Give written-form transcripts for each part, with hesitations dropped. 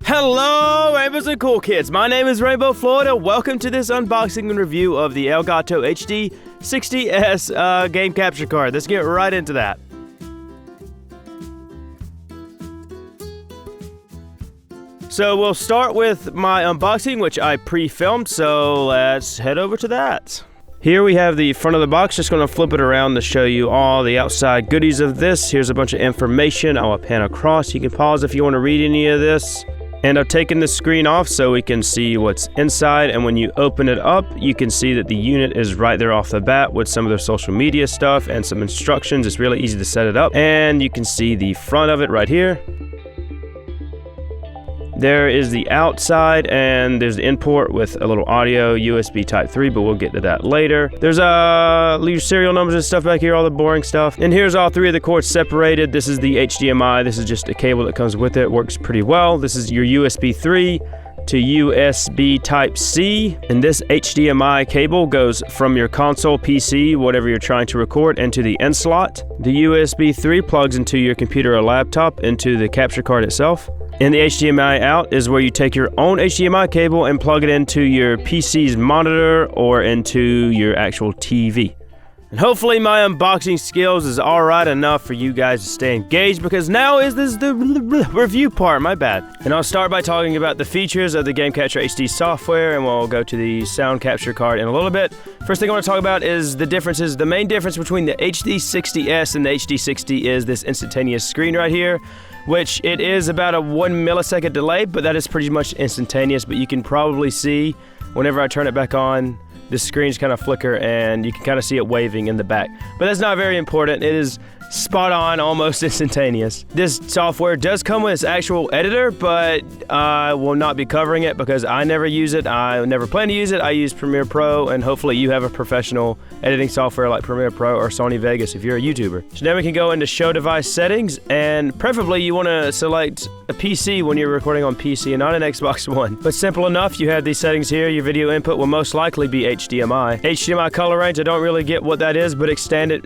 Hello, Rainbows and Cool Kids. My name is Rainbow Florida. Welcome to this unboxing and review of the Elgato HD60s game capture card. Let's get right into that. So we'll start with my unboxing, which I pre-filmed, so let's head over to that. Here we have the front of the box. Just going to flip it around to show you all the outside goodies of this. Here's a bunch of information. I will pan across. You can pause if you want to read any of this. And I've taken the screen off so we can see what's inside, and when you open it up, you can see that the unit is right there off the bat with some of their social media stuff and some instructions. It's really easy to set it up, and you can see the front of it right here. There is the outside, and there's the in port with a little audio, USB Type 3, but we'll get to that later. There's your serial numbers and stuff back here, all the boring stuff. And here's all three of the cords separated. This is the HDMI. This is just a cable that comes with it. It works pretty well. This is your USB 3 to USB Type C, and this HDMI cable goes from your console, PC, whatever you're trying to record, into the end slot. The USB 3 plugs into your computer or laptop into the capture card itself. And the HDMI out is where you take your own HDMI cable and plug it into your PC's monitor or into your actual TV. And hopefully my unboxing skills is alright enough for you guys to stay engaged, because now is the review part, my bad. And I'll start by talking about the features of the Game Capture HD software, and we'll go to the sound capture card in a little bit. First thing I want to talk about is the differences. The main difference between the HD60s and the HD60 is this instantaneous screen right here, which it is about a 1 millisecond delay, but that is pretty much instantaneous. But you can probably see whenever I turn it back on, the screens kind of flicker and you can kind of see it waving in the back. But that's not very important. It is spot on, almost instantaneous. This software does come with its actual editor, but I will not be covering it because I never use it. I never plan to use it. I use Premiere Pro, and hopefully you have a professional editing software like Premiere Pro or Sony Vegas if you're a YouTuber. So now we can go into show device settings, and preferably you want to select a PC when you're recording on PC and not an Xbox One. But simple enough, you have these settings here. Your video input will most likely be HDMI. HDMI color range, I don't really get what that is, but expanded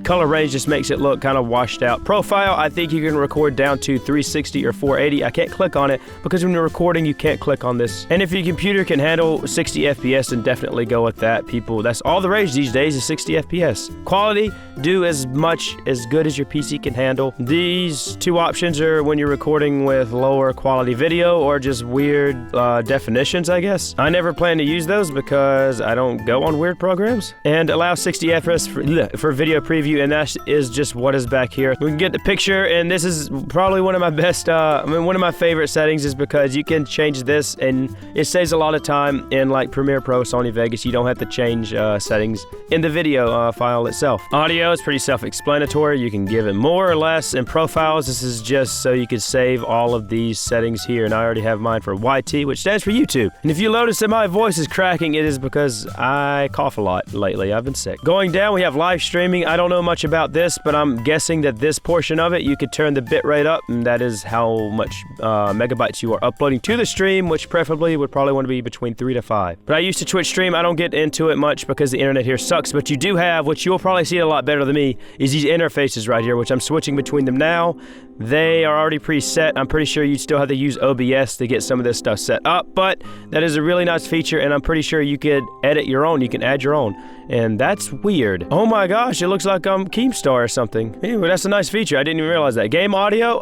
color range just makes it look kind of washed out. Profile, I think you can record down to 360 or 480. I can't click on it because when you're recording, you can't click on this. And if your computer can handle 60 FPS, then definitely go with that, people. That's all the rage these days is 60 FPS. Quality, do as good as your PC can handle. These two options are when you're recording with lower quality video or just weird definitions, I guess. I never plan to use those because I don't go on weird programs. And allow 60 FPS for video preview, and that is just what is back here. We can get the picture, and this is probably one of my best, one of my favorite settings, is because you can change this and it saves a lot of time in like Premiere Pro, Sony Vegas. You don't have to change settings in the video file itself. Audio is pretty self-explanatory. You can give it more or less. In profiles, this is just so you can save all of these settings here, and I already have mine for YT, which stands for YouTube. And if you notice that my voice is cracking, it is because I cough a lot lately. I've been sick. Going down, we have live streaming. I don't know much about this, but I'm guessing that this portion of it, you could turn the bit rate up, and that is how much megabytes you are uploading to the stream, which preferably would probably want to be between 3 to 5. But I used to Twitch stream. I don't get into it much because the internet here sucks, but you do have, which you'll probably see a lot better than me, is these interfaces right here, which I'm switching between them now. They are already preset. I'm pretty sure you still have to use OBS to get some of this stuff set up, but that is a really nice feature, and I'm pretty sure you could edit your own. You can add your own, and that's weird. Oh my gosh, it looks like I'm Keemstar or something. Anyway, that's a nice feature. I didn't even realize that. Game audio,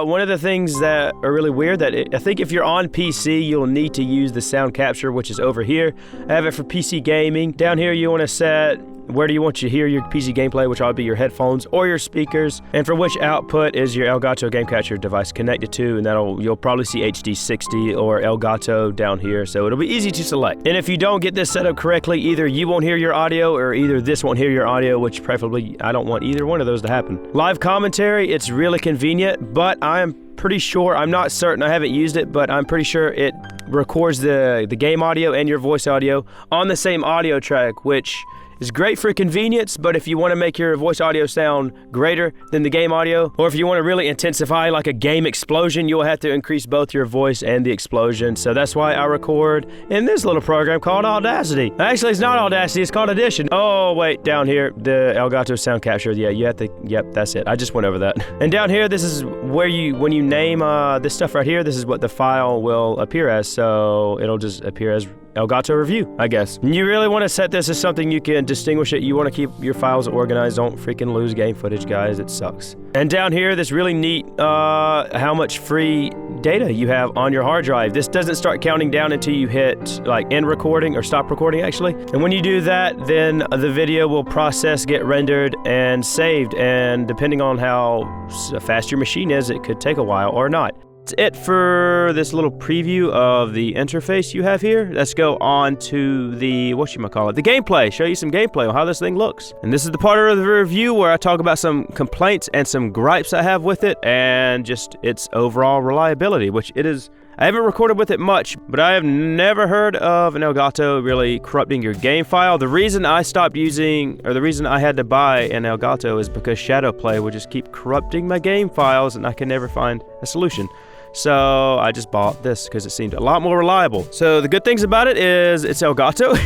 one of the things that are really weird that I think if you're on PC, you'll need to use the sound capture, which is over here. I have it for PC gaming. Down here, you want to set where do you want to hear your PC gameplay, which will be your headphones or your speakers, and for which output is your Elgato Game Capture device connected to, and you'll probably see HD60 or Elgato down here, so it'll be easy to select. And if you don't get this set up correctly, either you won't hear your audio or either this won't hear your audio, which preferably I don't want either one of those to happen. Live commentary, it's really convenient, but I am pretty sure, I'm not certain, I haven't used it, but I'm pretty sure it records the game audio and your voice audio on the same audio track, which is great for convenience, but if you want to make your voice audio sound greater than the game audio, or if you want to really intensify like a game explosion, you'll have to increase both your voice and the explosion. So that's why I record in this little program called Audacity. Actually, it's not Audacity, it's called Audition. Oh, wait, down here, the Elgato sound capture. Yeah, you have to, yep, that's it. I just went over that. And down here, this is where when you name this stuff right here, this is what the file will appear as. So it'll just appear as Elgato Review, I guess. You really want to set this as something you can distinguish it. You want to keep your files organized. Don't freaking lose game footage, guys. It sucks. And down here, this really neat how much free data you have on your hard drive. This doesn't start counting down until you hit like end recording or stop recording actually. And when you do that, then the video will process, get rendered, and saved. And depending on how fast your machine is, it could take a while or not. That's it for this little preview of the interface you have here. Let's go on to the, the gameplay. Show you some gameplay on how this thing looks. And this is the part of the review where I talk about some complaints and some gripes I have with it and just its overall reliability, which it is. I haven't recorded with it much, but I have never heard of an Elgato really corrupting your game file. The reason I stopped using, or the reason I had to buy an Elgato is because Shadowplay would just keep corrupting my game files and I could never find a solution. So I just bought this because it seemed a lot more reliable. So the good things about it is it's Elgato.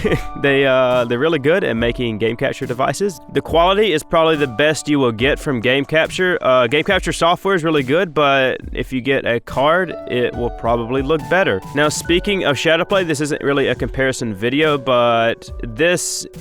They're really good at making game capture devices. The quality is probably the best you will get from game capture. Game capture software is really good, but if you get a card, it will probably look better. Now, speaking of Shadowplay, this isn't really a comparison video, but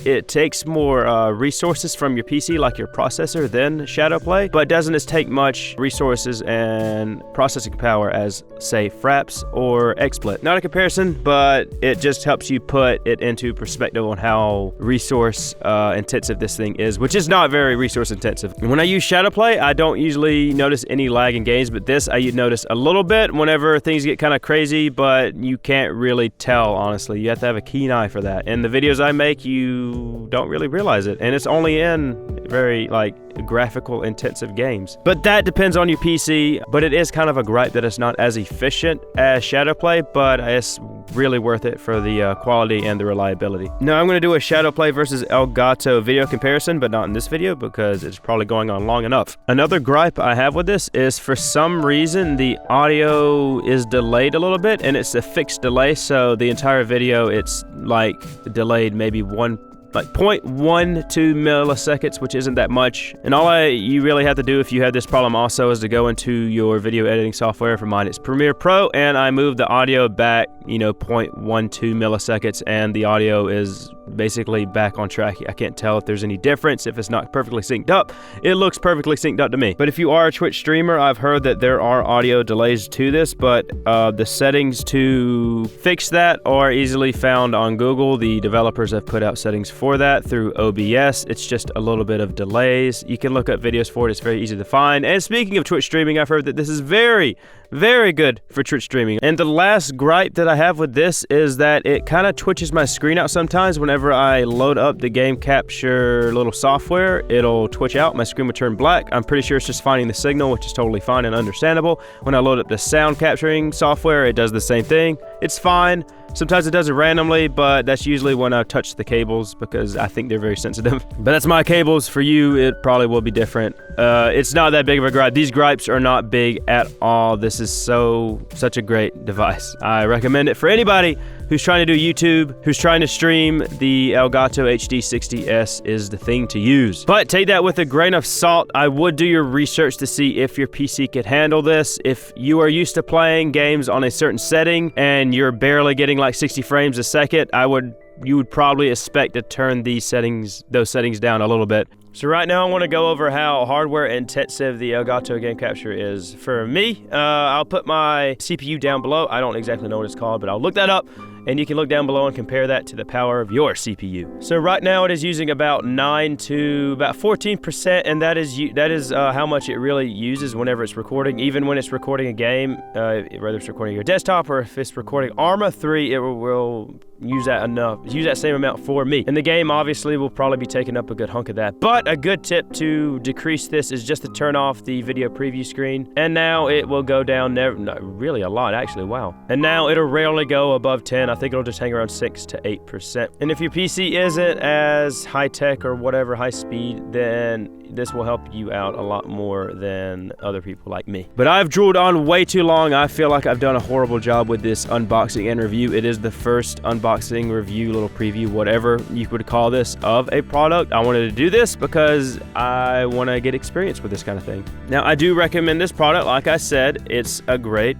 it takes more resources from your PC, like your processor, than Shadowplay, but doesn't take much resources and processing power as, say, Fraps or XSplit. Not a comparison, but it just helps you put it into perspective on how resource intensive this thing is, which is not very resource intensive. When I use Shadowplay, I don't usually notice any lag in games, but this I notice a little bit whenever things get kind of crazy, but you can't really tell, honestly. You have to have a keen eye for that. And the videos I make, you don't really realize it. And it's only in very, like, graphical intensive games. But that depends on your PC, but it is kind of a gripe that it's not as efficient as Shadowplay, but it's really worth it for the quality and the reliability. Now I'm going to do a Shadowplay versus Elgato video comparison, but not in this video because it's probably going on long enough. Another gripe I have with this is for some reason the audio is delayed a little bit, and it's a fixed delay, so the entire video it's like delayed maybe 0.12 milliseconds, which isn't that much. And all you really have to do if you have this problem also is to go into your video editing software. For mine, it's Premiere Pro, and I move the audio back, 0.12 milliseconds, and the audio is basically back on track. I can't tell if there's any difference, if it's not perfectly synced up. It looks perfectly synced up to me. But if you are a Twitch streamer, I've heard that there are audio delays to this, but the settings to fix that are easily found on Google. The developers have put out settings for that through OBS. It's just a little bit of delays. You can look up videos for it. It's very easy to find. And speaking of Twitch streaming, I've heard that this is very, very good for Twitch streaming. And the last gripe that I have with this is that it kind of twitches my screen out sometimes. Whenever I load up the game capture little software, it'll twitch out. My screen will turn black. I'm pretty sure it's just finding the signal, which is totally fine and understandable. When I load up the sound capturing software, it does the same thing. It's fine. Sometimes it does it randomly, but that's usually when I touch the cables because I think they're very sensitive. But that's my cables. For you, it probably will be different. It's not that big of a gripe. These gripes are not big at all. This is such a great device. I recommend it for anybody who's trying to do YouTube, who's trying to stream. The Elgato HD60s is the thing to use. But take that with a grain of salt. I would do your research to see if your PC could handle this. If you are used to playing games on a certain setting and you're barely getting like 60 frames a second, you would probably expect to turn those settings down a little bit. So right now I want to go over how hardware intensive the Elgato game capture is for me. I'll put my CPU down below. I don't exactly know what it's called, but I'll look that up. And you can look down below and compare that to the power of your CPU. So right now it is using about 9 to about 14%, and that is how much it really uses whenever it's recording. Even when it's recording a game, whether it's recording your desktop or if it's recording Arma 3, it will use that same amount for me. And the game obviously will probably be taking up a good hunk of that. But a good tip to decrease this is just to turn off the video preview screen. And now it will go down really a lot actually, wow. And now it'll rarely go above 10. I think it'll just hang around 6 to 8%. And if your PC isn't as high-tech or whatever, high-speed, then this will help you out a lot more than other people like me. But I've drooled on way too long. I feel like I've done a horrible job with this unboxing and review. It is the first unboxing, review, little preview, whatever you would call this, of a product. I wanted to do this because I want to get experience with this kind of thing. Now, I do recommend this product. Like I said, it's a great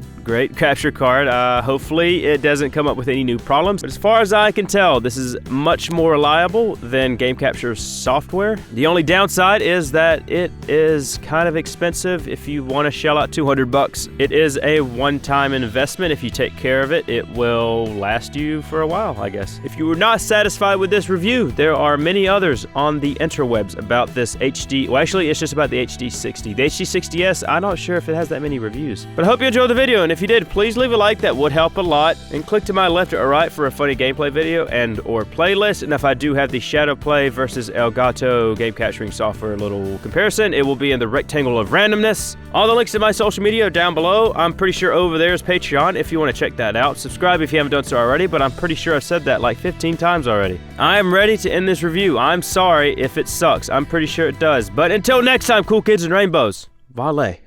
capture card. Hopefully it doesn't come up with any new problems. But as far as I can tell, this is much more reliable than game capture software. The only downside is that it is kind of expensive if you want to shell out $200. It is a one-time investment. If you take care of it, it will last you for a while, I guess. If you were not satisfied with this review, there are many others on the interwebs about this HD. Well, actually, it's just about the HD60. The HD60s, I'm not sure if it has that many reviews. But I hope you enjoyed the video, and if you did, please leave a like. That would help a lot. And click to my left or right for a funny gameplay video and or playlist. And if I do have the Shadow Play versus Elgato game capturing software little comparison, it will be in the rectangle of randomness. All the links to my social media are down below. I'm pretty sure over there is Patreon if you want to check that out. Subscribe if you haven't done so already, but I'm pretty sure I've said that like 15 times already. I am ready to end this review. I'm sorry if it sucks. I'm pretty sure it does. But until next time, cool kids and rainbows, Vale.